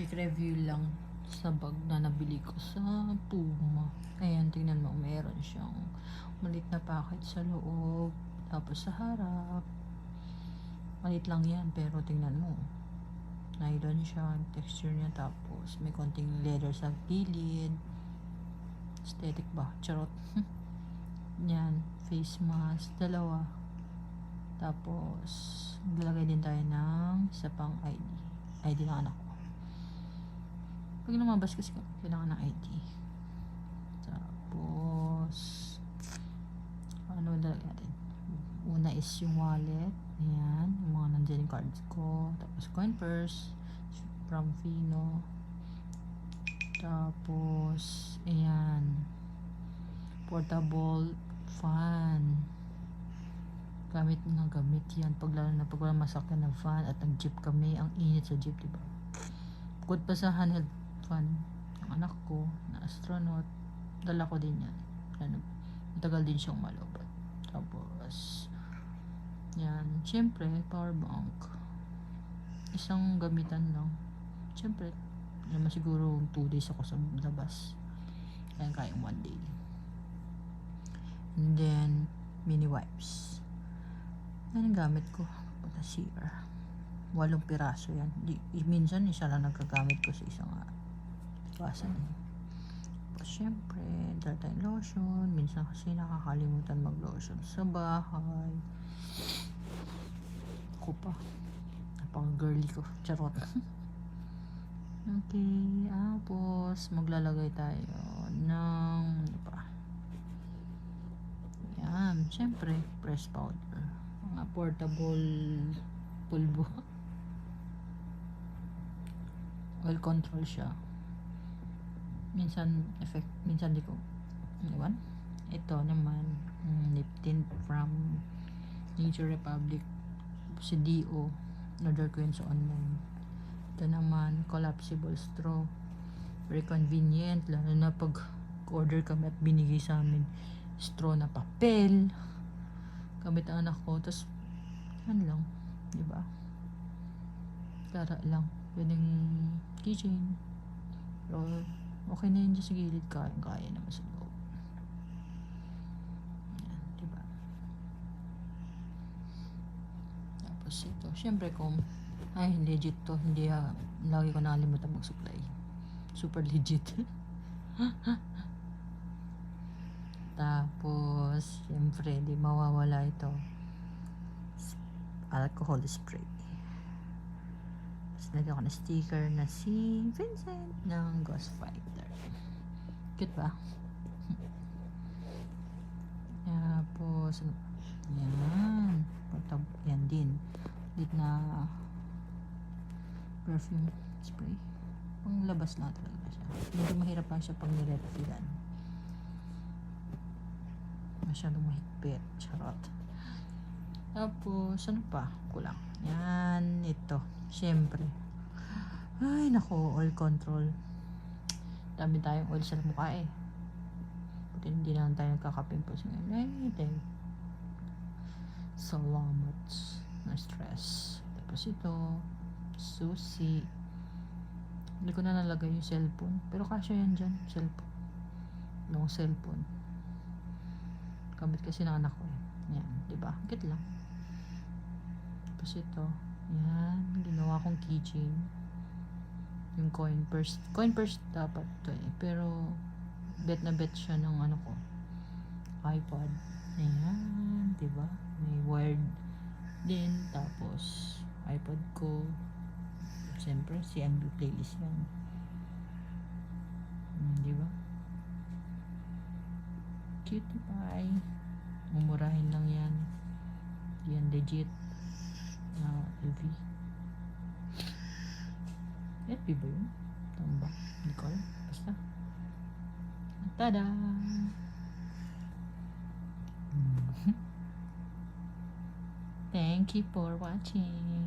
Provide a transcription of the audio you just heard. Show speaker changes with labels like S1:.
S1: Quick review lang sa bag na nabili ko sa Puma. Ayan, tingnan mo, meron siyang maliit na packet sa loob, tapos sa harap. Maliit lang yan, pero tingnan mo. Nylon siya, texture niya, tapos may konting leather sa gilid. Aesthetic ba? Charot. Yan, face mask, dalawa. Tapos, maglalagay din tayo ng isa pang ID. ID ng anak ko. Pag lumabas kasi kailangan ng ID. Tapos, ano dalagay natin? Una is yung wallet. Ayan, yung mga nandiyan yung cards ko. Tapos, coin purse from Fino. Tapos, ayan, portable fan. Gamit na gamit yan. Lalo na pag wala masakyan ng fan at nag-jeep kami. Ang init sa jeep, diba? Bukod pa sa handheld fan, ang anak ko na astronaut, dala ko din yan. Matagal din siyang malobat. Tapos, yan. Siyempre, power bank. Isang gamitan lang. Siyempre, naman siguro 2 days ako sa labas. Kaya 1 day. And then, mini wipes. Yan ang gamit ko. Punta CR. 8 piraso yan. Minsan, isa lang nagagamit ko sa isang basan. Tapos, syempre, dala tayong lotion. Minsan kasi nakakalimutan mag-lotion sa bahay. Ako pa. Napaka-girly ko. Charot. Okay. Tapos, maglalagay tayo ng ano pa? Yan. Syempre, press powder. Mga portable pulbo. Oil control siya. Minsan di ko iwan. Ito naman lip tint from Nature Republic, si D.O. Order ko yun sa online. Ito naman collapsible straw, very convenient, lalo na pag order kami at binigay sa amin straw na papel. Gamit ang anak ko, tapos yan lang, diba? Tara lang. Yun yung keychain. Pero, okay na yun sa gilid. Kaya naman sa loob. Yan, diba? Tapos ito. Siyempre kung, legit to. Hindi, lagi ko nakalimutan mag-supply. Super legit. Tapos, siyempre, di mawawala ito. Alcohol spray. Lagyan ko na sticker na si Vincent ng Ghost Fighter. Cute ba? Tapos, yan. Yan din. Lit na perfume spray. Pang labas lang talaga siya. Medyo mahirap lang siya pag nire-refillan. Masyadong mahigpit. Charot. Tapos, ano pa? Kulang. Yan. Ito. Siyempre. Ay, nako. Oil control. Dami tayong oil sa mukha eh. Buti hindi naman tayo nagkakapimples ngayon. Anything. Salamat. Na stress. Tapos ito. Susi. Hindi ko na nalagay yung cellphone. Pero kasya yan dyan. Cellphone. Long cellphone. Gamit kasi ng anak ko eh. Yan. Diba? Kit lang. Tapos ito. Yan. Ginawa kong keychain. Yung coin purse. Coin purse dapat to eh. Pero, bet na bet siya ng ano ko. iPod. Ayan. Diba? May wired din. Tapos, iPod ko. Siyempre, CMB playlist yan. Diba? Cutie pie. Mumurahin lang yan. Yan legit. LV. FB ba yun? Tama ba? Hindi ko alam. Basta. Tada! Thank you for watching.